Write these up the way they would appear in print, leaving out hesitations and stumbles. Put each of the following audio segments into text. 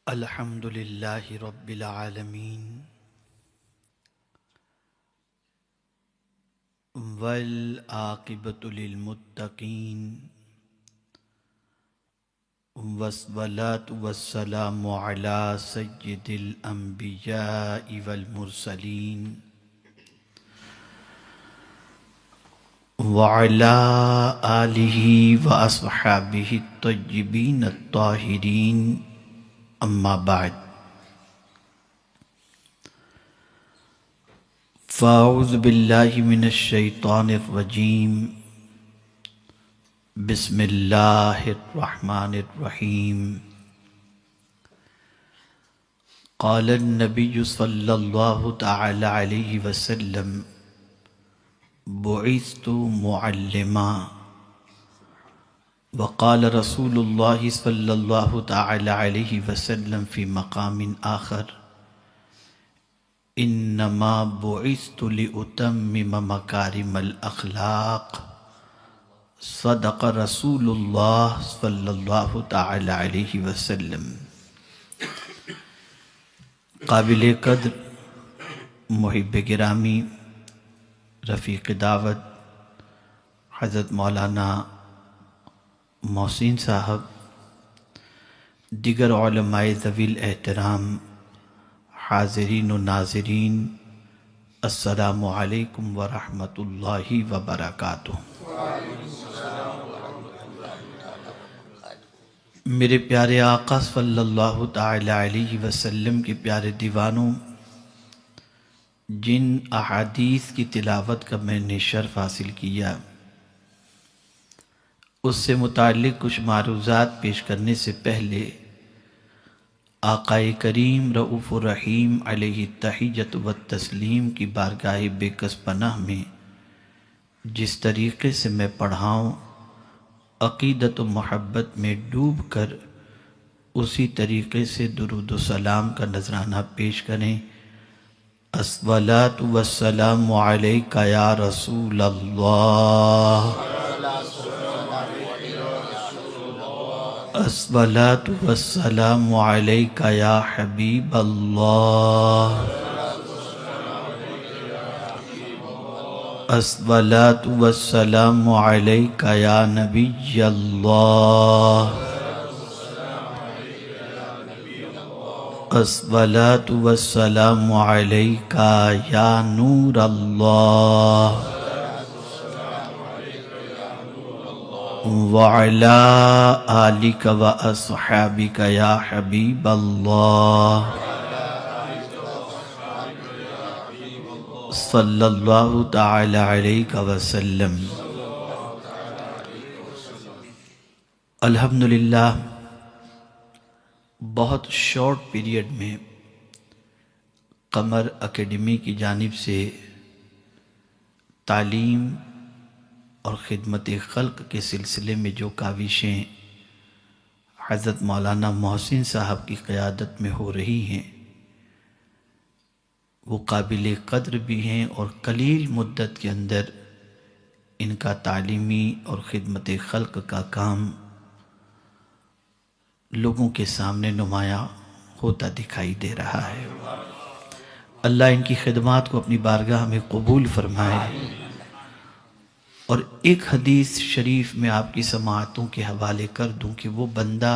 الحمد للہ رب العالمین والعاقبۃ للمتقین والصلاة والسلام علی سید الانبیاء والمرسلین وعلی آلہ واصحابہ الطیبین الطاہرین اما بعد فاعوذ باللہ من الشیطان الرجیم بسم اللہ الرحمن الرحیم قال النبی صلی اللہ تعالی علیہ وسلم بعثت معلما وقال رسول اللہ صلی اللہ تعالی علیہ وسلم فی مقام آخر انما بعثت لأتمم مکارم الاخلاق صدق رسول اللہ صلی اللہ تعالی علیہ وسلم۔ قابل قدر محب گرامی رفیق دعوت حضرت مولانا محسن صاحب، دیگر علماء ذوی الاحترام، حاضرین و ناظرین، السلام علیکم ورحمۃ اللہ وبرکاتہ۔ میرے پیارے آقا صلی اللہ تعالی علیہ وسلم کے پیارے دیوانوں، جن احادیث کی تلاوت کا میں نے شرف حاصل کیا، اس سے متعلق کچھ معروضات پیش کرنے سے پہلے آقا کریم رؤوف الرحیم علیہ التحیۃ والتسلیم کی بارگاہ بے کس پناہ میں جس طریقے سے میں پڑھاؤں، عقیدت و محبت میں ڈوب کر اسی طریقے سے درود و سلام کا نذرانہ پیش کریں۔ الصلاۃ والسلام علیک یا رسول اللہ، الصلاۃ والسلام علیک یا حبیب اللہ، الصلاۃ والسلام علیک یا نبی اللہ، الصلاۃ والسلام علیک یا نور اللہ، وعلی آلک واصحابک یا حبیب اللہ، صلی اللہ تعالی علیہ وسلم۔ الحمدللہ بہت شارٹ پیریڈ میں قمر اکیڈمی کی جانب سے تعلیم اور خدمت خلق کے سلسلے میں جو کاوشیں حضرت مولانا محسن صاحب کی قیادت میں ہو رہی ہیں، وہ قابل قدر بھی ہیں، اور قلیل مدت کے اندر ان کا تعلیمی اور خدمت خلق کا کام لوگوں کے سامنے نمایاں ہوتا دکھائی دے رہا ہے۔ اللہ ان کی خدمات کو اپنی بارگاہ میں قبول فرمائے، اور ایک حدیث شریف میں آپ کی سماعتوں کے حوالے کر دوں کہ وہ بندہ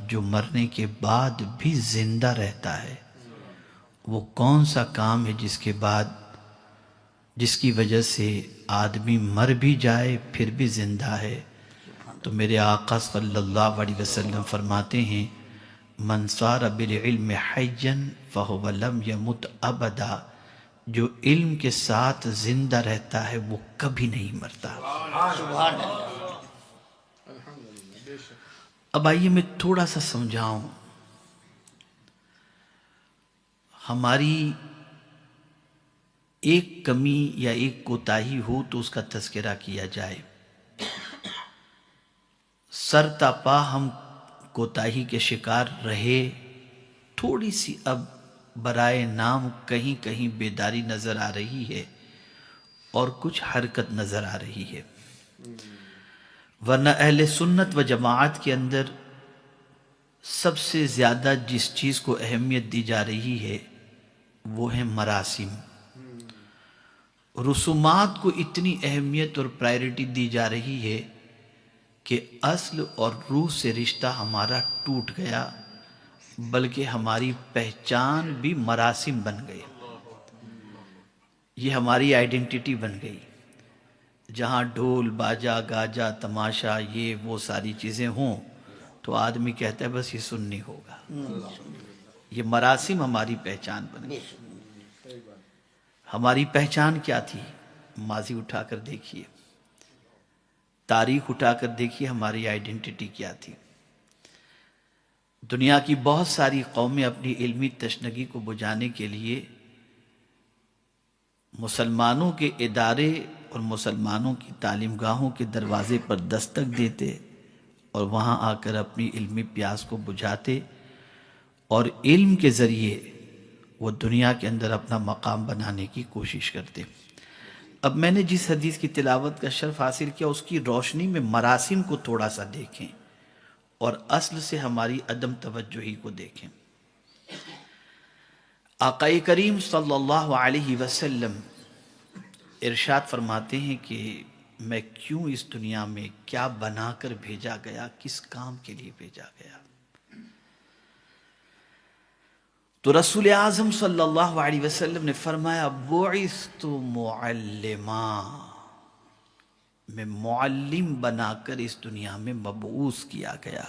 جو مرنے کے بعد بھی زندہ رہتا ہے، وہ کون سا کام ہے جس کے بعد، جس کی وجہ سے آدمی مر بھی جائے پھر بھی زندہ ہے؟ تو میرے آقا صلی اللہ علیہ وسلم فرماتے ہیں، من صار بالعلم حیا فہو لم یمت ابدا، جو علم کے ساتھ زندہ رہتا ہے وہ کبھی نہیں مرتا۔ اب آئیے میں تھوڑا سا سمجھاؤں، ہماری ایک کمی یا ایک کوتاہی ہو تو اس کا تذکرہ کیا جائے۔ سر تا پا ہم کوتاہی کے شکار رہے، تھوڑی سی اب برائے نام کہیں کہیں بیداری نظر آ رہی ہے اور کچھ حرکت نظر آ رہی ہے، ورنہ اہل سنت و جماعت کے اندر سب سے زیادہ جس چیز کو اہمیت دی جا رہی ہے وہ ہے مراسم. رسومات کو اتنی اہمیت اور پرائرٹی دی جا رہی ہے کہ اصل اور روح سے رشتہ ہمارا ٹوٹ گیا، بلکہ ہماری پہچان بھی مراسم بن گئی. یہ ہماری آئیڈینٹی بن گئی. جہاں ڈھول باجا گاجا تماشا یہ وہ ساری چیزیں ہوں تو آدمی کہتا ہے بس یہ سننی ہوگا. یہ مراسم ہماری پہچان بن گئی. ہماری پہچان کیا تھی؟ ماضی اٹھا کر دیکھیے، تاریخ اٹھا کر دیکھیے، ہماری آئیڈینٹی کیا تھی. دنیا کی بہت ساری قومیں اپنی علمی تشنگی کو بجھانے کے لیے مسلمانوں کے ادارے اور مسلمانوں کی تعلیم گاہوں کے دروازے پر دستک دیتے اور وہاں آ کر اپنی علمی پیاس کو بجھاتے اور علم کے ذریعے وہ دنیا کے اندر اپنا مقام بنانے کی کوشش کرتے. اب میں نے جس حدیث کی تلاوت کا شرف حاصل کیا اس کی روشنی میں مراسم کو تھوڑا سا دیکھیں اور اصل سے ہماری عدم توجہی کو دیکھیں. آقا کریم صلی اللہ علیہ وسلم ارشاد فرماتے ہیں کہ میں کیوں اس دنیا میں کیا بنا کر بھیجا گیا، کس کام کے لیے بھیجا گیا. تو رسول اعظم صلی اللہ علیہ وسلم نے فرمایا بعثت معلما، میں معلم بنا کر اس دنیا میں مبعوث کیا گیا،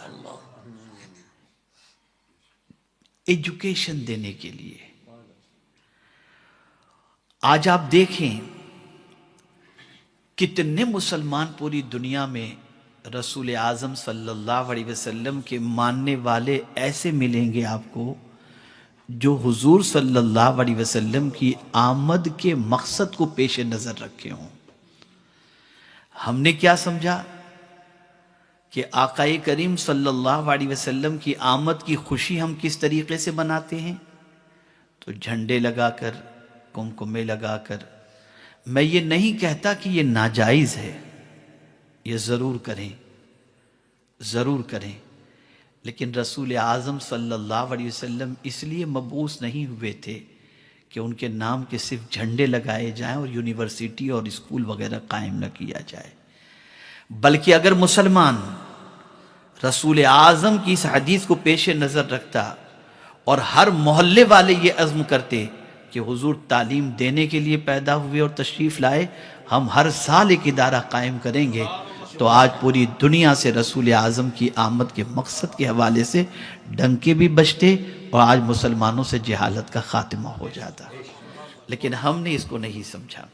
ایجوکیشن دینے کے لیے. آج آپ دیکھیں کتنے مسلمان پوری دنیا میں رسول اعظم صلی اللہ علیہ وسلم کے ماننے والے ایسے ملیں گے آپ کو جو حضور صلی اللہ علیہ وسلم کی آمد کے مقصد کو پیش نظر رکھے ہوں. ہم نے کیا سمجھا کہ آقا کریم صلی اللہ علیہ وسلم کی آمد کی خوشی ہم کس طریقے سے مناتے ہیں؟ تو جھنڈے لگا کر، کمکمے لگا کر. میں یہ نہیں کہتا کہ یہ ناجائز ہے، یہ ضرور کریں، ضرور کریں، لیکن رسول اعظم صلی اللہ علیہ وسلم اس لیے مبعوث نہیں ہوئے تھے کہ ان کے نام کے صرف جھنڈے لگائے جائیں اور یونیورسٹی اور اسکول وغیرہ قائم نہ کیا جائے، بلکہ اگر مسلمان رسول اعظم کی اس حدیث کو پیش نظر رکھتا اور ہر محلے والے یہ عزم کرتے کہ حضور تعلیم دینے کے لیے پیدا ہوئے اور تشریف لائے، ہم ہر سال ایک ادارہ قائم کریں گے، تو آج پوری دنیا سے رسول اعظم کی آمد کے مقصد کے حوالے سے ڈنکے بھی بجتے اور آج مسلمانوں سے جہالت کا خاتمہ ہو جاتا. لیکن ہم نے اس کو نہیں سمجھا.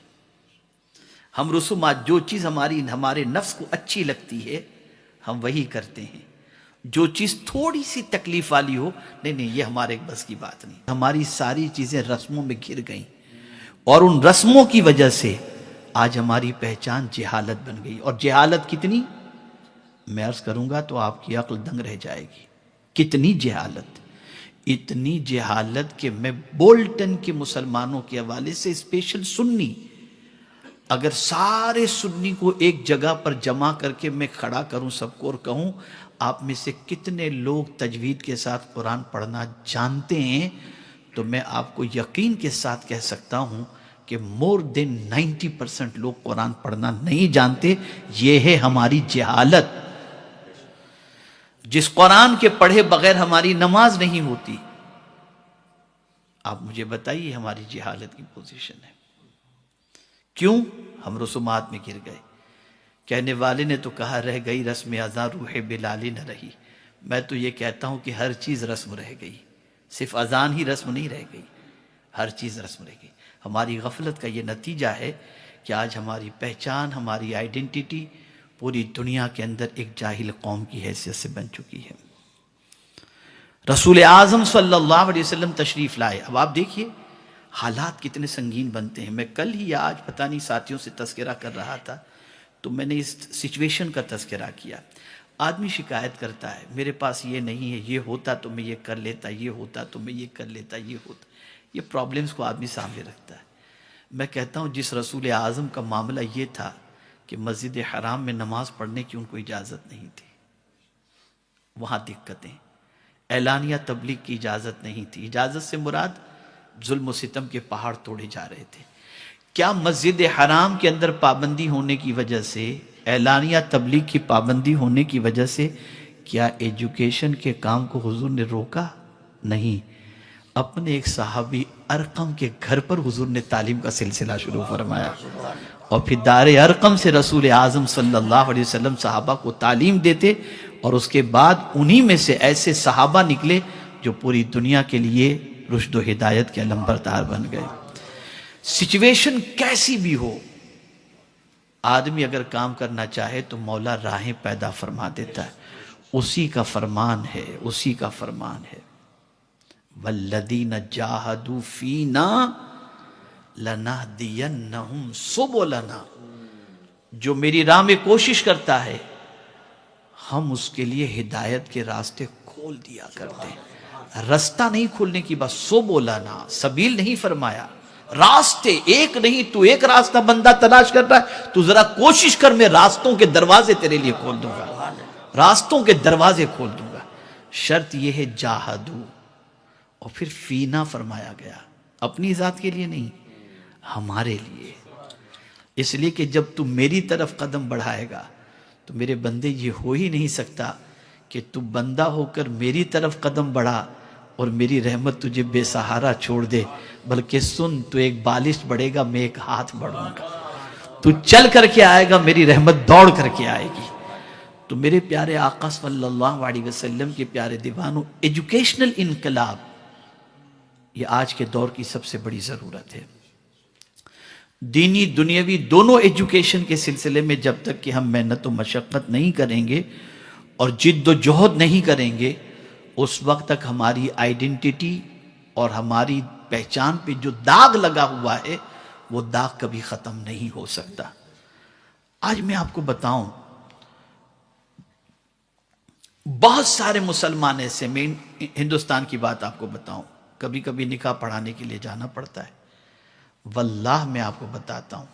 ہم رسومات، جو چیز ہمارے نفس کو اچھی لگتی ہے ہم وہی کرتے ہیں. جو چیز تھوڑی سی تکلیف والی ہو، نہیں یہ ہمارے بس کی بات نہیں. ہماری ساری چیزیں رسموں میں گر گئیں اور ان رسموں کی وجہ سے آج ہماری پہچان جہالت بن گئی. اور جہالت کتنی، میں عرض کروں گا تو آپ کی عقل دنگ رہ جائے گی. کتنی جہالت، اتنی جہالت کہ میں بولٹن کے مسلمانوں کے حوالے سے اسپیشل سنی، اگر سارے سنی کو ایک جگہ پر جمع کر کے میں کھڑا کروں سب کو اور کہوں آپ میں سے کتنے لوگ تجوید کے ساتھ قرآن پڑھنا جانتے ہیں، تو میں آپ کو یقین کے ساتھ کہہ سکتا ہوں کہ more than 90% لوگ قرآن پڑھنا نہیں جانتے. یہ ہے ہماری جہالت. جس قرآن کے پڑھے بغیر ہماری نماز نہیں ہوتی، آپ مجھے بتائیے ہماری جہالت کی پوزیشن ہے. کیوں؟ ہم رسومات میں گر گئے. کہنے والے نے تو کہا رہ گئی رسم اذاں روح بلالی نہ رہی. میں تو یہ کہتا ہوں کہ ہر چیز رسم رہ گئی، صرف اذان ہی رسم نہیں رہ گئی، ہر چیز رسم رہ گئی. ہماری غفلت کا یہ نتیجہ ہے کہ آج ہماری پہچان، ہماری آئیڈینٹی پوری دنیا کے اندر ایک جاہل قوم کی حیثیت سے بن چکی ہے. رسول اعظم صلی اللہ علیہ وسلم تشریف لائے. اب آپ دیکھیے حالات کتنے سنگین بنتے ہیں. میں کل ہی یا آج پتہ نہیں ساتھیوں سے تذکرہ کر رہا تھا تو میں نے اس سچویشن کا تذکرہ کیا. آدمی شکایت کرتا ہے میرے پاس یہ نہیں ہے، یہ ہوتا تو میں یہ کر لیتا، یہ ہوتا تو میں یہ کر لیتا، یہ ہوتا. یہ پرابلمز کو آدمی سامنے رکھتا ہے. میں کہتا ہوں جس رسول اعظم کا معاملہ یہ تھا کہ مسجد حرام میں نماز پڑھنے کی ان کو اجازت نہیں تھی، وہاں دقتیں. اعلانیہ تبلیغ کی اجازت نہیں تھی. اجازت سے مراد ظلم و ستم کے پہاڑ توڑے جا رہے تھے. کیا مسجد حرام کے اندر پابندی ہونے کی وجہ سے، اعلانیہ تبلیغ کی پابندی ہونے کی وجہ سے کیا ایجوکیشن کے کام کو حضور نے روکا؟ نہیں. اپنے ایک صحابی ارقم کے گھر پر حضور نے تعلیم کا سلسلہ شروع فرمایا، اور پھر دار ارقم سے رسول اعظم صلی اللہ علیہ وسلم صحابہ کو تعلیم دیتے، اور اس کے بعد انہی میں سے ایسے صحابہ نکلے جو پوری دنیا کے لیے رشد و ہدایت کے علمبردار بن گئے. سچویشن کیسی بھی ہو، آدمی اگر کام کرنا چاہے تو مولا راہیں پیدا فرما دیتا ہے. اسی کا فرمان ہے، اسی کا فرمان ہے. والذین جاہدوا فینا لنہدینہم سبلنا. جو میری راہ میں کوشش کرتا ہے ہم اس کے لیے ہدایت کے راستے کھول دیا کرتے ہیں. رستہ نہیں کھولنے کی بات، سبلنا، سبیل نہیں فرمایا، راستے. ایک نہیں، تو ایک راستہ بندہ تلاش کر رہا ہے، تو ذرا کوشش کر، میں راستوں کے دروازے تیرے لیے کھول دوں گا، راستوں کے دروازے کھول دوں گا. شرط یہ ہے جاہدو، اور پھر فینا فرمایا گیا، اپنی ذات کے لیے نہیں، ہمارے لیے. اس لیے کہ جب تو میری طرف قدم بڑھائے گا تو میرے بندے یہ ہو ہی نہیں سکتا کہ تو بندہ ہو کر میری طرف قدم بڑھا اور میری رحمت تجھے بے سہارا چھوڑ دے. بلکہ سن، تو ایک بالش بڑھے گا، میں ایک ہاتھ بڑھوں گا. تو چل کر کے آئے گا، میری رحمت دوڑ کر کے آئے گی. تو میرے پیارے آقا صلی اللہ علیہ وسلم کے پیارے دیوانوں، ایجوکیشنل انقلاب یہ آج کے دور کی سب سے بڑی ضرورت ہے. دینی دنیاوی دونوں ایجوکیشن کے سلسلے میں جب تک کہ ہم محنت و مشقت نہیں کریں گے اور جد و جہد نہیں کریں گے، اس وقت تک ہماری آئیڈینٹی اور ہماری پہچان پہ جو داغ لگا ہوا ہے وہ داغ کبھی ختم نہیں ہو سکتا. آج میں آپ کو بتاؤں، بہت سارے مسلمان ایسے، میں ہندوستان کی بات آپ کو بتاؤں، کبھی کبھی نکاح پڑھانے کے لیے جانا پڑتا ہے. واللہ میں آپ کو بتاتا ہوں،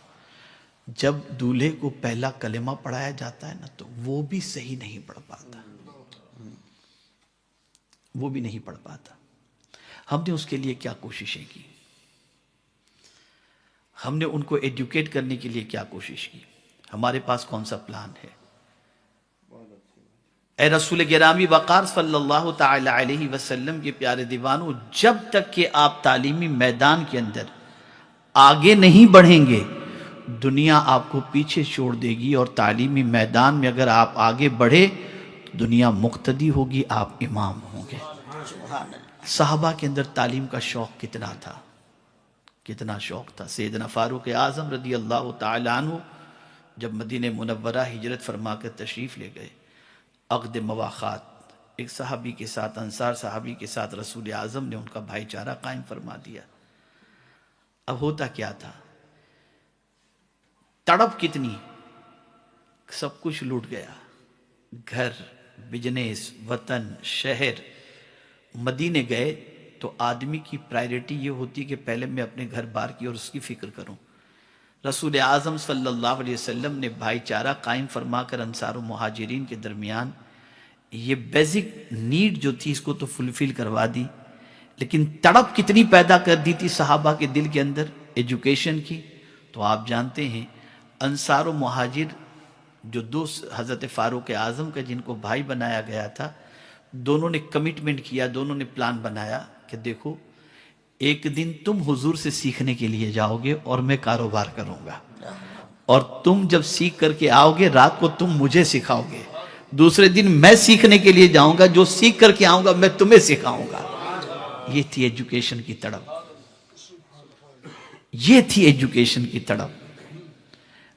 جب دولہے کو پہلا کلمہ پڑھایا جاتا ہے نا تو وہ بھی صحیح نہیں پڑھ پاتا، وہ بھی نہیں پڑھ پاتا. ہم نے اس کے لیے کیا کوششیں کی، ہم نے ان کو ایڈوکیٹ کرنے کے لیے کیا کوشش کی، ہمارے پاس کون سا پلان ہے. اے رسول گرامی وقار صلی اللہ تعالی علیہ وسلم کے پیارے دیوانوں، جب تک کہ آپ تعلیمی میدان کے اندر آگے نہیں بڑھیں گے دنیا آپ کو پیچھے چھوڑ دے گی. اور تعلیمی میدان میں اگر آپ آگے بڑھے دنیا مقتدی ہوگی، آپ امام ہوں گے. صحابہ کے اندر تعلیم کا شوق کتنا تھا، کتنا شوق تھا. سیدنا فاروق اعظم رضی اللہ تعالی عنہ جب مدینہ منورہ ہجرت فرما کر تشریف لے گئے، عقد مواخات ایک صحابی کے ساتھ، انصار صحابی کے ساتھ رسول اعظم نے ان کا بھائی چارہ قائم فرما دیا. اب ہوتا کیا تھا، تڑپ کتنی، سب کچھ لوٹ گیا، گھر، بزنس، وطن، شہر. مدینے گئے تو آدمی کی پرائرٹی یہ ہوتی کہ پہلے میں اپنے گھر بار کی اور اس کی فکر کروں. رسول اعظم صلی اللہ علیہ وسلم نے بھائی چارہ قائم فرما کر انصار و مہاجرین کے درمیان یہ بیسک نیڈ جو تھی اس کو تو فلفل کروا دی، لیکن تڑپ کتنی پیدا کر دی تھی صحابہ کے دل کے اندر ایجوکیشن کی. تو آپ جانتے ہیں انصار و مہاجر جو دو حضرت فاروق اعظم کا جن کو بھائی بنایا گیا تھا، دونوں نے کمٹمنٹ کیا، دونوں نے پلان بنایا کہ دیکھو ایک دن تم حضور سے سیکھنے کے لیے جاؤ گے اور میں کاروبار کروں گا، اور تم جب سیکھ کر کے آؤ گے رات کو تم مجھے سکھاؤ گے، دوسرے دن میں سیکھنے کے لیے جاؤں گا، جو سیکھ کر کے آؤں گا میں تمہیں سکھاؤں گا. یہ تھی ایجوکیشن کی تڑپ، یہ تھی ایجوکیشن کی تڑپ.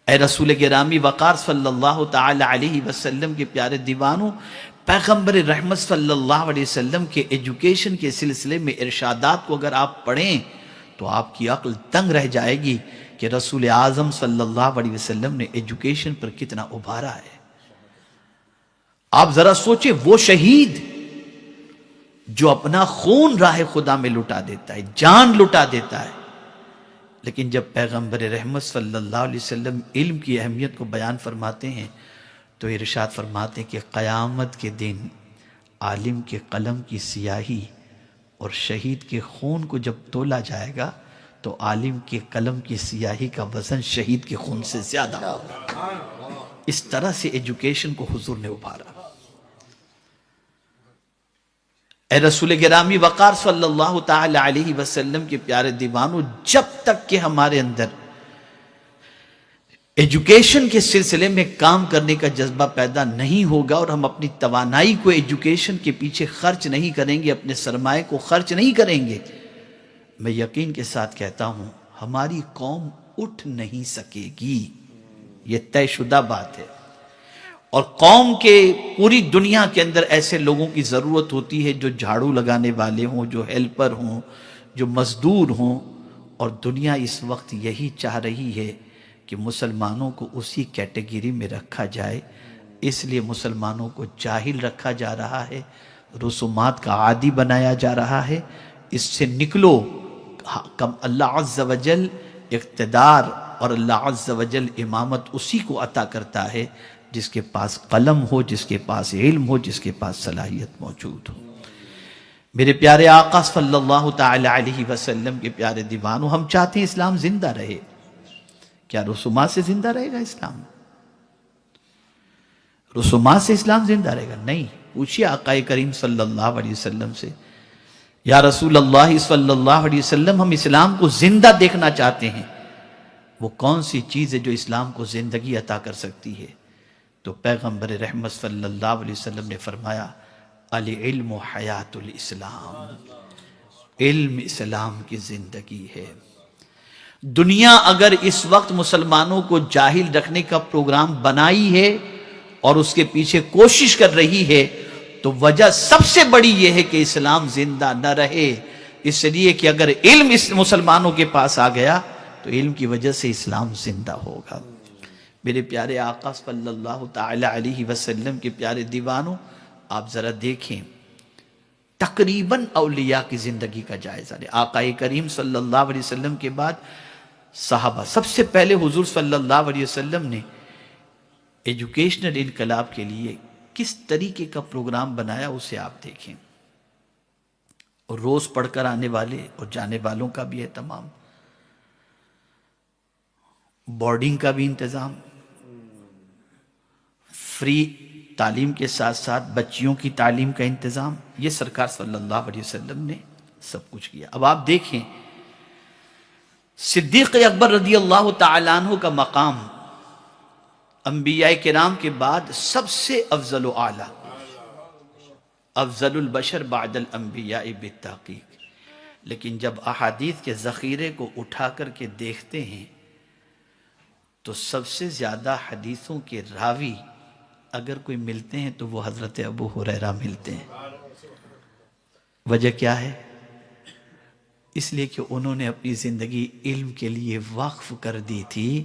اے رسول گرامی وقار صلی اللہ تعالی علیہ وسلم کے پیارے دیوانوں، پیغمبر رحمت صلی اللہ علیہ وسلم کے ایجوکیشن کے سلسلے میں ارشادات کو اگر آپ پڑھیں تو آپ کی عقل تنگ رہ جائے گی کہ رسول اعظم صلی اللہ علیہ وسلم نے ایجوکیشن پر کتنا ابھارا ہے. آپ ذرا سوچیں، وہ شہید جو اپنا خون راہ خدا میں لٹا دیتا ہے، جان لٹا دیتا ہے، لیکن جب پیغمبر رحمت صلی اللہ علیہ وسلم علم کی اہمیت کو بیان فرماتے ہیں تو ارشاد فرماتے ہیں کہ قیامت کے دن عالم کے قلم کی سیاہی اور شہید کے خون کو جب تولا جائے گا تو عالم کے قلم کی سیاہی کا وزن شہید کے خون سے زیادہ ہوگا۔ اس طرح سے ایجوکیشن کو حضور نے ابھارا۔ اے رسول گرامی وقار صلی اللہ تعالی علیہ وسلم کے پیارے دیوانوں، جب تک کہ ہمارے اندر ایجوکیشن کے سلسلے میں کام کرنے کا جذبہ پیدا نہیں ہوگا اور ہم اپنی توانائی کو ایجوکیشن کے پیچھے خرچ نہیں کریں گے، اپنے سرمائے کو خرچ نہیں کریں گے، میں یقین کے ساتھ کہتا ہوں ہماری قوم اٹھ نہیں سکے گی۔ یہ طے شدہ بات ہے۔ اور قوم کے پوری دنیا کے اندر ایسے لوگوں کی ضرورت ہوتی ہے جو جھاڑو لگانے والے ہوں، جو ہیلپر ہوں، جو مزدور ہوں، اور دنیا اس وقت یہی چاہ رہی ہے کہ مسلمانوں کو اسی کیٹیگری میں رکھا جائے۔ اس لیے مسلمانوں کو جاہل رکھا جا رہا ہے، رسومات کا عادی بنایا جا رہا ہے۔ اس سے نکلو۔ اللہ عز و جل اقتدار اور اللہ عز و جل امامت اسی کو عطا کرتا ہے جس کے پاس قلم ہو، جس کے پاس علم ہو، جس کے پاس صلاحیت موجود ہو۔ میرے پیارے آقا صلی اللہ تعالی علیہ وسلم کے پیارے دیوانوں، ہم چاہتے ہیں اسلام زندہ رہے۔ کیا رسومات سے زندہ رہے گا اسلام؟ رسومات سے اسلام زندہ رہے گا؟ نہیں۔ پوچھئے آقا کریم صلی اللہ علیہ وسلم سے، یا رسول اللہ صلی اللہ علیہ وسلم، ہم اسلام کو زندہ دیکھنا چاہتے ہیں، وہ کون سی چیز ہے جو اسلام کو زندگی عطا کر سکتی ہے؟ تو پیغمبر رحمت صلی اللہ علیہ وسلم نے فرمایا، العلم حیات الاسلام، علم اسلام کی زندگی ہے۔ دنیا اگر اس وقت مسلمانوں کو جاہل رکھنے کا پروگرام بنائی ہے اور اس کے پیچھے کوشش کر رہی ہے تو وجہ سب سے بڑی یہ ہے کہ اسلام زندہ نہ رہے۔ اس لیے کہ اگر علم اس مسلمانوں کے پاس آ گیا تو علم کی وجہ سے اسلام زندہ ہوگا۔ میرے پیارے آقا صلی اللہ تعالی علیہ وسلم کے پیارے دیوانوں، آپ ذرا دیکھیں تقریباً اولیاء کی زندگی کا جائزہ لیں۔ آقا کریم صلی اللہ علیہ وسلم کے بعد صحابہ، سب سے پہلے حضور صلی اللہ علیہ وسلم نے ایجوکیشنل انقلاب کے لیے کس طریقے کا پروگرام بنایا اسے آپ دیکھیں۔ اور روز پڑھ کر آنے والے اور جانے والوں کا بھی اہتمام، بورڈنگ کا بھی انتظام، فری تعلیم کے ساتھ ساتھ بچیوں کی تعلیم کا انتظام، یہ سرکار صلی اللہ علیہ وسلم نے سب کچھ کیا۔ اب آپ دیکھیں صدیق اکبر رضی اللہ تعالیٰ عنہ کا مقام انبیاء کرام کے بعد سب سے افضل و اعلیٰ، افضل البشر بعد الانبیاء بالتحقیق۔ لیکن جب احادیث کے ذخیرے کو اٹھا کر کے دیکھتے ہیں تو سب سے زیادہ حدیثوں کے راوی اگر کوئی ملتے ہیں تو وہ حضرت ابو ہریرہ ملتے ہیں۔ وجہ کیا ہے؟ اس لیے کہ انہوں نے اپنی زندگی علم کے لیے وقف کر دی تھی۔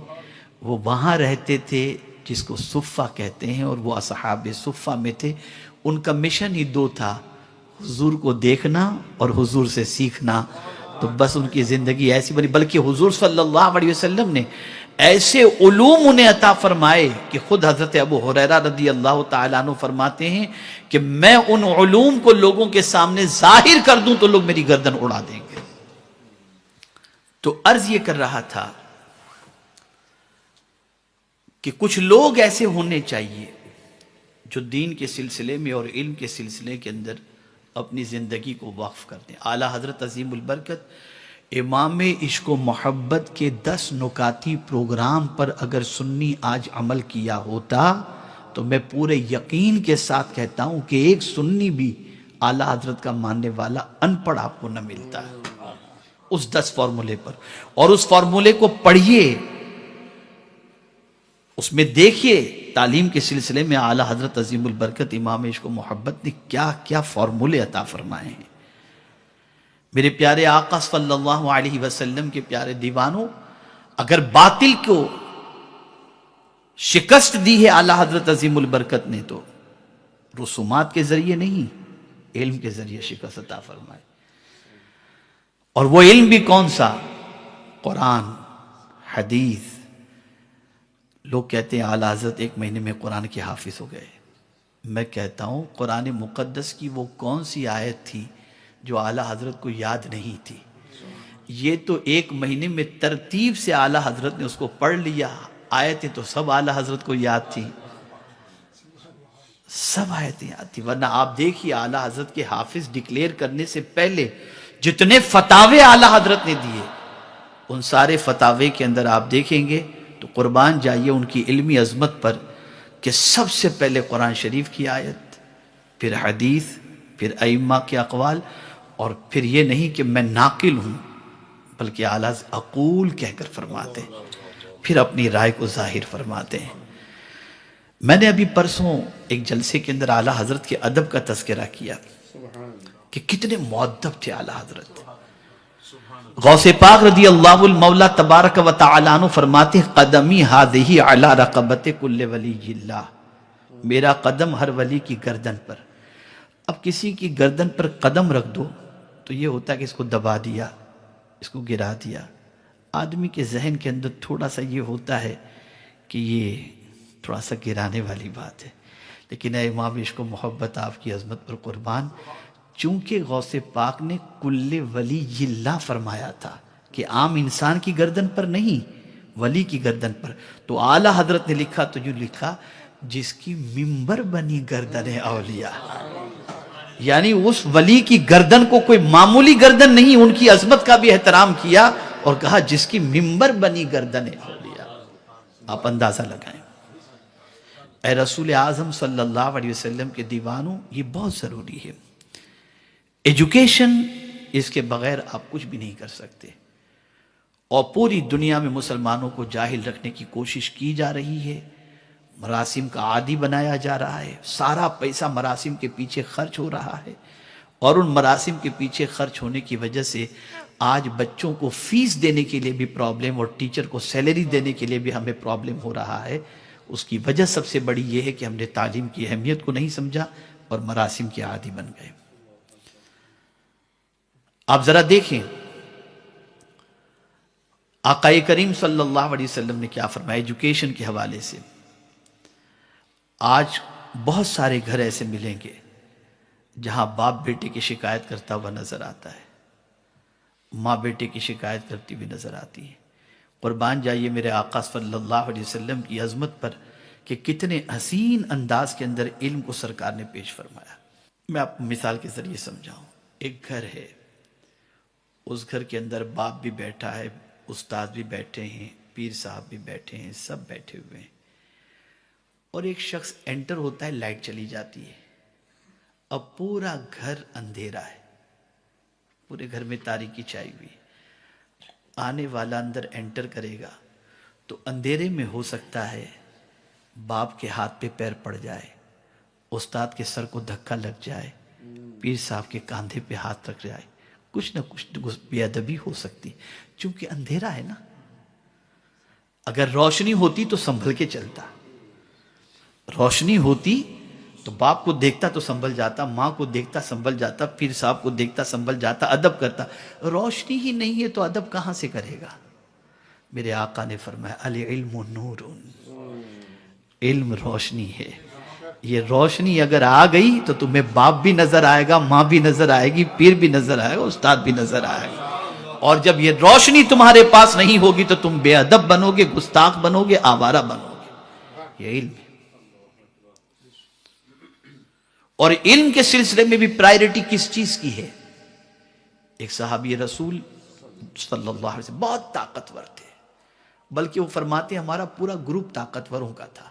وہ وہاں رہتے تھے جس کو صفہ کہتے ہیں، اور وہ اصحاب صفہ میں تھے۔ ان کا مشن ہی دو تھا، حضور کو دیکھنا اور حضور سے سیکھنا۔ تو بس ان کی زندگی ایسی بنی، بلکہ حضور صلی اللہ علیہ وسلم نے ایسے علوم انہیں عطا فرمائے کہ خود حضرت ابو ہریرہ رضی اللہ تعالیٰ عنہ فرماتے ہیں کہ میں ان علوم کو لوگوں کے سامنے ظاہر کر دوں تو لوگ میری گردن اڑا دیں گے۔ تو عرض یہ کر رہا تھا کہ کچھ لوگ ایسے ہونے چاہیے جو دین کے سلسلے میں اور علم کے سلسلے کے اندر اپنی زندگی کو وقف کر دیں۔ اعلیٰ حضرت عظیم البرکت امام عشق و محبت کے 10 نکاتی پروگرام پر اگر سنی آج عمل کیا ہوتا تو میں پورے یقین کے ساتھ کہتا ہوں کہ ایک سنی بھی اعلیٰ حضرت کا ماننے والا ان پڑھ آپ کو نہ ملتا ہے اس 10 فارمولے پر۔ اور اس فارمولے کو پڑھیے، اس میں دیکھیے تعلیم کے سلسلے میں اعلیٰ حضرت عظیم البرکت امام عشق و محبت نے کیا کیا فارمولے عطا فرمائے ہیں۔ میرے پیارے آقا صلی اللہ علیہ وسلم کے پیارے دیوانوں، اگر باطل کو شکست دی ہے اعلیٰ حضرت عظیم البرکت نے تو رسومات کے ذریعے نہیں، علم کے ذریعے شکست عطا فرمائے۔ اور وہ علم بھی کون سا؟ قرآن، حدیث۔ لوگ کہتے ہیں اعلیٰ حضرت 1 مہینے میں قرآن کے حافظ ہو گئے۔ میں کہتا ہوں قرآن مقدس کی وہ کون سی آیت تھی جو اعلیٰ حضرت کو یاد نہیں تھی؟ یہ تو ایک مہینے میں ترتیب سے اعلیٰ حضرت نے اس کو پڑھ لیا. آیتیں تو سب اعلیٰ حضرت کو یاد تھی، سب آیتیں یاد تھی. ورنہ آپ دیکھیے اعلیٰ حضرت کے حافظ ڈکلیئر کرنے سے پہلے جتنے فتاوے اعلیٰ حضرت نے دیے، ان سارے فتاوے کے اندر آپ دیکھیں گے تو قربان جائیے ان کی علمی عظمت پر کہ سب سے پہلے قرآن شریف کی آیت، پھر حدیث، پھر ائمہ کے اقوال، اور پھر یہ نہیں کہ میں ناقل ہوں بلکہ اعلیٰ اقول کہہ کر فرماتے ہیں، پھر اپنی رائے کو ظاہر فرماتے ہیں. میں نے ابھی پرسوں ایک جلسے کے اندر اعلیٰ حضرت کے ادب کا تذکرہ کیا کہ کتنے مؤدب تھے اعلیٰ حضرت. غوث پاک رضی اللہ المولا تبارک و تعالیٰ عنہ فرماتے ہیں قدمی ہذہ علی رقبت کل ولی اللہ، میرا قدم ہر ولی کی گردن پر. اب کسی کی گردن پر قدم رکھ دو تو یہ ہوتا ہے کہ اس کو دبا دیا، اس کو گرا دیا. آدمی کے ذہن کے اندر تھوڑا سا یہ ہوتا ہے کہ یہ تھوڑا سا گرانے والی بات ہے. لیکن اے امام عشق و محبت آپ کی عظمت پر قربان، چونکہ غوث پاک نے کل ولی اللہ فرمایا تھا کہ عام انسان کی گردن پر نہیں، ولی کی گردن پر، تو اعلیٰ حضرت نے لکھا تو یوں لکھا جس کی منبر بنی گردن اولیاء. یعنی اس ولی کی گردن کو کوئی معمولی گردن نہیں، ان کی عظمت کا بھی احترام کیا اور کہا جس کی منبر بنی گردن اولیاء. آپ اندازہ لگائیں. اے رسول اعظم صلی اللہ علیہ وسلم کے دیوانوں، یہ بہت ضروری ہے. ایجوکیشن، اس کے بغیر آپ کچھ بھی نہیں کر سکتے. اور پوری دنیا میں مسلمانوں کو جاہل رکھنے کی کوشش کی جا رہی ہے، مراسم کا عادی بنایا جا رہا ہے، سارا پیسہ مراسم کے پیچھے خرچ ہو رہا ہے، اور ان مراسم کے پیچھے خرچ ہونے کی وجہ سے آج بچوں کو فیس دینے کے لیے بھی پرابلم اور ٹیچر کو سیلری دینے کے لیے بھی ہمیں پرابلم ہو رہا ہے. اس کی وجہ سب سے بڑی یہ ہے کہ ہم نے تعلیم کی اہمیت کو نہیں سمجھا اور مراسم کے عادی بن گئے. آپ ذرا دیکھیں آقا کریم صلی اللہ علیہ وسلم نے کیا فرمایا ایجوکیشن کے حوالے سے. آج بہت سارے گھر ایسے ملیں گے جہاں باپ بیٹے کی شکایت کرتا ہوا نظر آتا ہے، ماں بیٹے کی شکایت کرتی ہوئی نظر آتی ہے. قربان جائیے میرے آقا صلی اللہ علیہ وسلم کی عظمت پر کہ کتنے حسین انداز کے اندر علم کو سرکار نے پیش فرمایا. میں آپ کو مثال کے ذریعے سمجھاؤں. ایک گھر ہے، اس گھر کے اندر باپ بھی بیٹھا ہے، استاد بھی بیٹھے ہیں، پیر صاحب بھی بیٹھے ہیں، سب بیٹھے ہوئے ہیں. اور ایک شخص انٹر ہوتا ہے، لائٹ چلی جاتی ہے. اب پورا گھر اندھیرا ہے، پورے گھر میں تاریکی چھائی ہوئی. آنے والا اندر انٹر کرے گا تو اندھیرے میں ہو سکتا ہے باپ کے ہاتھ پہ پیر پڑ جائے، استاد کے سر کو دھکا لگ جائے، پیر صاحب کے کاندھے پہ ہاتھ رکھ جائے، کچھ نہ کچھ بے ادبی ہو سکتی، چونکہ اندھیرا ہے نا. اگر روشنی ہوتی تو سنبھل کے چلتا، روشنی ہوتی تو باپ کو دیکھتا تو سنبھل جاتا، ماں کو دیکھتا سنبھل جاتا، پیر صاحب کو دیکھتا سنبھل جاتا، ادب کرتا. روشنی ہی نہیں ہے تو ادب کہاں سے کرے گا؟ میرے آقا نے فرمایا العلم نور، علم روشنی ہے. یہ روشنی اگر آ گئی تو تمہیں باپ بھی نظر آئے گا، ماں بھی نظر آئے گی، پیر بھی نظر آئے گا، استاد بھی نظر آئے گا. اور جب یہ روشنی تمہارے پاس نہیں ہوگی تو تم بے ادب بنو گے، گستاخ بنو گے، آوارہ بنو گے. یہ علم ہے. اور علم کے سلسلے میں بھی پرائرٹی کس چیز کی ہے؟ ایک صحابی رسول صلی اللہ علیہ وسلم بہت طاقتور تھے، بلکہ وہ فرماتے ہیں ہمارا پورا گروپ طاقتوروں کا تھا.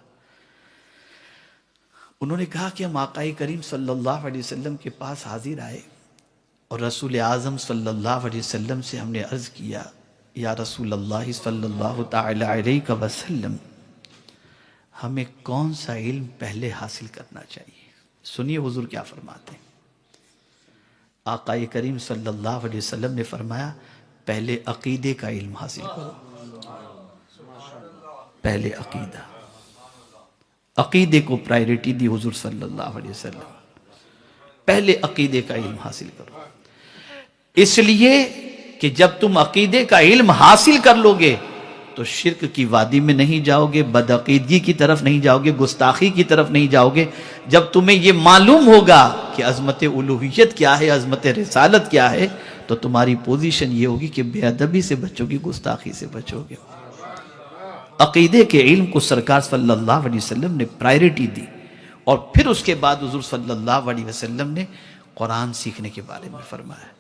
انہوں نے کہا کہ ہم آقا کریم صلی اللہ علیہ وسلم کے پاس حاضر آئے اور رسول اعظم صلی اللہ علیہ وسلم سے ہم نے عرض کیا یا رسول اللہ صلی اللہ تعالی علیہ وسلم، ہمیں کون سا علم پہلے حاصل کرنا چاہیے؟ سنیے حضور کیا فرماتے ہیں. آقا کریم صلی اللہ علیہ وسلم نے فرمایا پہلے عقیدے کا علم حاصل کرو. پہلے عقیدے کو پرائرٹی دی حضور صلی اللہ علیہ وسلم. پہلے عقیدے کا علم حاصل کرو، اس لیے کہ جب تم عقیدے کا علم حاصل کر لو گے تو شرک کی وادی میں نہیں جاؤ گے، بدعقیدگی کی طرف نہیں جاؤ گے، گستاخی کی طرف نہیں جاؤ گے. جب تمہیں یہ معلوم ہوگا کہ عظمت الوہیت کیا ہے، عظمت رسالت کیا ہے، تو تمہاری پوزیشن یہ ہوگی کہ بے ادبی سے بچو گے، گستاخی سے بچو گے. عقیدے کے علم کو سرکار صلی اللہ علیہ وسلم نے پرائرٹی دی، اور پھر اس کے بعد حضور صلی اللہ علیہ وسلم نے قرآن سیکھنے کے بارے میں فرمایا.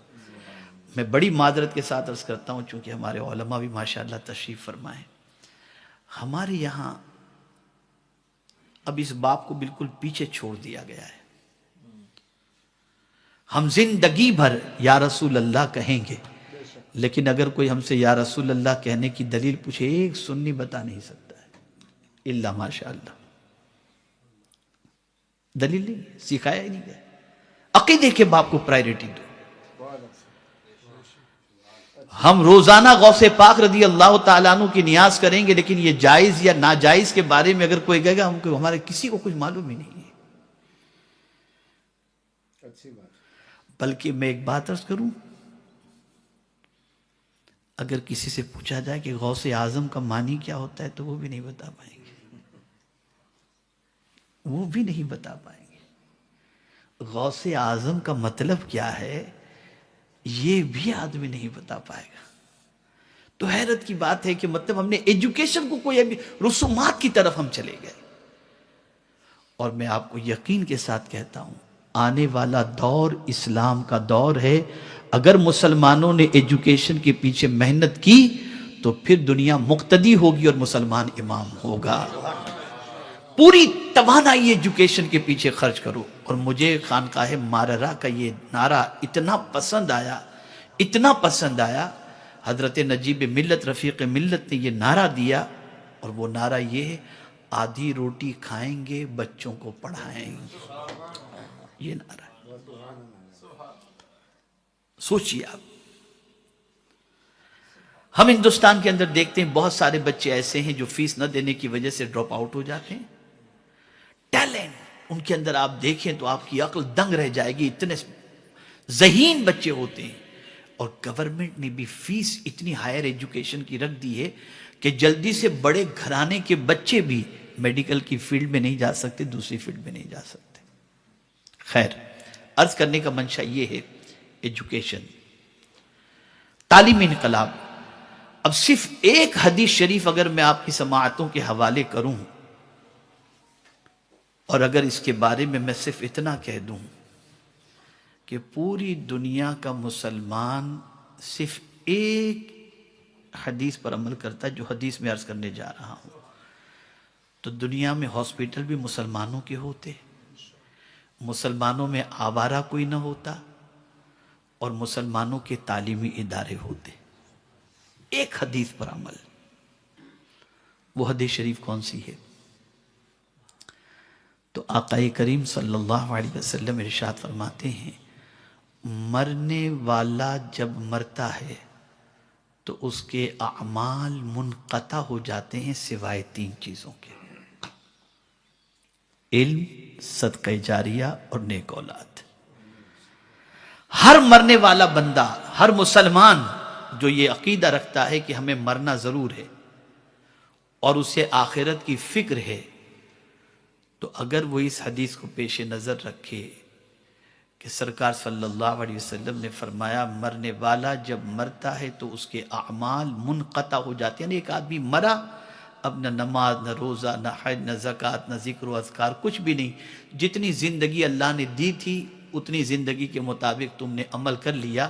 میں بڑی معذرت کے ساتھ عرض کرتا ہوں، چونکہ ہمارے علماء بھی ماشاءاللہ تشریف فرمائیں. ہمارے یہاں اب اس باب کو بالکل پیچھے چھوڑ دیا گیا ہے. ہم زندگی بھر یا رسول اللہ کہیں گے، لیکن اگر کوئی ہم سے یا رسول اللہ کہنے کی دلیل پوچھے، ایک سنی بتا نہیں سکتا ہے الا ماشاءاللہ. دلیل نہیں ہے، سکھایا ہی نہیں گیا. عقیدے کے باب کو پرائرٹی دو. ہم روزانہ غوث پاک رضی اللہ تعالیٰ عنہ کی نیاز کریں گے، لیکن یہ جائز یا ناجائز کے بارے میں اگر کوئی کہے گا، ہمارے کسی کو کچھ معلوم ہی نہیں ہے. بلکہ میں ایک بات عرض کروں، اگر کسی سے پوچھا جائے کہ غوث اعظم کا معنی کیا ہوتا ہے، تو وہ بھی نہیں بتا پائیں گے. وہ بھی نہیں بتا پائیں گے. غوث اعظم کا مطلب کیا ہے، یہ بھی آدمی نہیں بتا پائے گا. تو حیرت کی بات ہے کہ مطلب ہم نے ایجوکیشن کو کوئی رسومات کی طرف ہم چلے گئے. اور میں آپ کو یقین کے ساتھ کہتا ہوں، آنے والا دور اسلام کا دور ہے. اگر مسلمانوں نے ایجوکیشن کے پیچھے محنت کی تو پھر دنیا مقتدی ہوگی اور مسلمان امام ہوگا. پوری توانائی ایجوکیشن کے پیچھے خرچ کرو. اور مجھے خانقاہ ماررہ کا یہ نعرہ اتنا پسند آیا. حضرت نجیب ملت رفیق ملت نے یہ نعرہ دیا، اور وہ نعرہ یہ ہے، آدھی روٹی کھائیں گے، بچوں کو پڑھائیں گے. یہ نعرہ ہے. سوچیے آپ. ہم ہندوستان کے اندر دیکھتے ہیں بہت سارے بچے ایسے ہیں جو فیس نہ دینے کی وجہ سے ڈراپ آؤٹ ہو جاتے ہیں. ٹیلنٹ ان کے اندر آپ دیکھیں تو آپ کی عقل دنگ رہ جائے گی، اتنے ذہین بچے ہوتے ہیں. اور گورنمنٹ نے بھی فیس اتنی ہائر ایجوکیشن کی رکھ دی ہے کہ جلدی سے بڑے گھرانے کے بچے بھی میڈیکل کی فیلڈ میں نہیں جا سکتے، دوسری فیلڈ میں نہیں جا سکتے. خیر، عرض کرنے کا منشا یہ ہے، ایجوکیشن، تعلیمی انقلاب. اب صرف ایک حدیث شریف اگر میں آپ کی سماعتوں کے حوالے کروں، اور اگر اس کے بارے میں صرف اتنا کہہ دوں کہ پوری دنیا کا مسلمان صرف ایک حدیث پر عمل کرتا ہے، جو حدیث میں عرض کرنے جا رہا ہوں، تو دنیا میں ہاسپٹل بھی مسلمانوں کے ہوتے، مسلمانوں میں آوارہ کوئی نہ ہوتا، اور مسلمانوں کے تعلیمی ادارے ہوتے. ایک حدیث پر عمل. وہ حدیث شریف کون سی ہے؟ تو آقا کریم صلی اللہ علیہ وسلم ارشاد فرماتے ہیں، مرنے والا جب مرتا ہے تو اس کے اعمال منقطع ہو جاتے ہیں سوائے 3 چیزوں کے: علم، صدقہ جاریہ اور نیک اولاد. ہر مرنے والا بندہ، ہر مسلمان جو یہ عقیدہ رکھتا ہے کہ ہمیں مرنا ضرور ہے اور اسے آخرت کی فکر ہے، تو اگر وہ اس حدیث کو پیش نظر رکھے کہ سرکار صلی اللہ علیہ وسلم نے فرمایا مرنے والا جب مرتا ہے تو اس کے اعمال منقطع ہو جاتے ہیں. یعنی ایک آدمی مرا، اب نہ نماز، نہ روزہ، نہ حج، نہ زکوٰۃ، نہ ذکر و اذکار، کچھ بھی نہیں. جتنی زندگی اللہ نے دی تھی اتنی زندگی کے مطابق تم نے عمل کر لیا،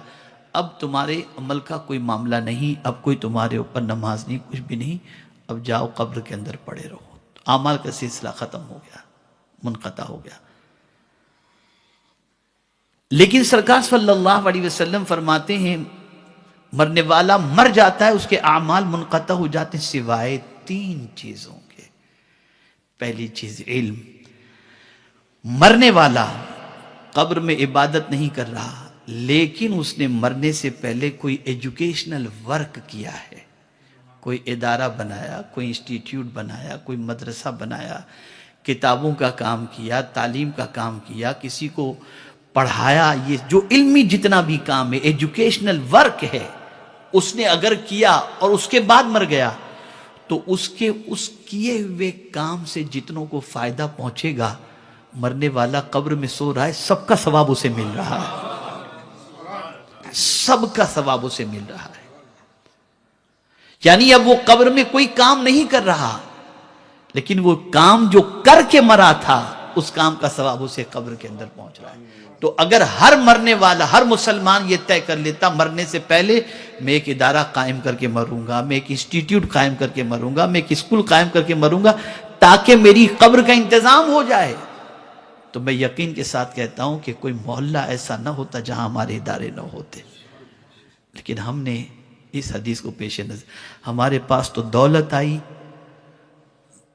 اب تمہارے عمل کا کوئی معاملہ نہیں، اب کوئی تمہارے اوپر نماز نہیں، کچھ بھی نہیں، اب جاؤ قبر کے اندر پڑے رہو. اعمال کا سلسلہ ختم ہو گیا، منقطع ہو گیا. لیکن سرکار صلی اللہ علیہ وسلم فرماتے ہیں مرنے والا مر جاتا ہے، اس کے اعمال منقطع ہو جاتے ہیں سوائے 3 چیزوں کے. پہلی چیز علم. مرنے والا قبر میں عبادت نہیں کر رہا، لیکن اس نے مرنے سے پہلے کوئی ایجوکیشنل ورک کیا ہے، کوئی ادارہ بنایا، کوئی انسٹیٹیوٹ بنایا، کوئی مدرسہ بنایا، کتابوں کا کام کیا، تعلیم کا کام کیا، کسی کو پڑھایا. یہ جو علمی جتنا بھی کام ہے، ایجوکیشنل ورک ہے، اس نے اگر کیا اور اس کے بعد مر گیا تو اس کیے ہوئے کام سے جتنوں کو فائدہ پہنچے گا، مرنے والا قبر میں سو رہا ہے، سب کا ثواب اسے مل رہا ہے، سب کا ثواب اسے مل رہا ہے۔ یعنی اب وہ قبر میں کوئی کام نہیں کر رہا، لیکن وہ کام جو کر کے مرا تھا اس کام کا ثواب اسے قبر کے اندر پہنچ رہا ہے۔ تو اگر ہر مرنے والا، ہر مسلمان یہ طے کر لیتا مرنے سے پہلے میں ایک ادارہ قائم کر کے مروں گا، میں ایک انسٹیٹیوٹ قائم کر کے مروں گا، میں ایک اسکول قائم کر کے مروں گا تاکہ میری قبر کا انتظام ہو جائے، تو میں یقین کے ساتھ کہتا ہوں کہ کوئی محلہ ایسا نہ ہوتا جہاں ہمارے ادارے نہ ہوتے۔ لیکن ہم نے اس حدیث کو پیش نظر، ہمارے پاس تو دولت آئی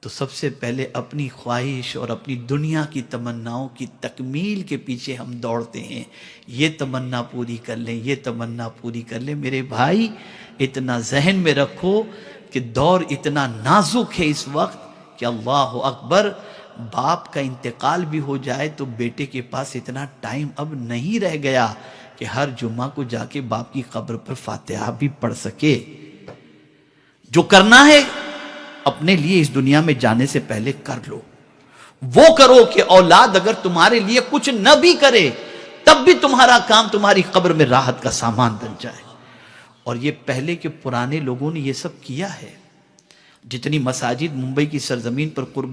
تو سب سے پہلے اپنی خواہش اور اپنی دنیا کی تمناؤں کی تکمیل کے پیچھے ہم دوڑتے ہیں، یہ تمنا پوری کر لیں، یہ تمنا پوری کر لیں۔ میرے بھائی اتنا ذہن میں رکھو کہ دور اتنا نازک ہے اس وقت کہ اللہ اکبر، باپ کا انتقال بھی ہو جائے تو بیٹے کے پاس اتنا ٹائم اب نہیں رہ گیا کہ ہر جمعہ کو جا کے باپ کی قبر پر فاتحہ بھی پڑھ سکے۔ جو کرنا ہے اپنے لیے اس دنیا میں جانے سے پہلے کر لو، وہ کرو کہ اولاد اگر تمہارے لیے کچھ نہ بھی کرے تب بھی تمہارا کام تمہاری قبر میں راحت کا سامان بن جائے۔ اور یہ پہلے کے پرانے لوگوں نے یہ سب کیا ہے۔ جتنی مساجد ممبئی کی سرزمین پر قرب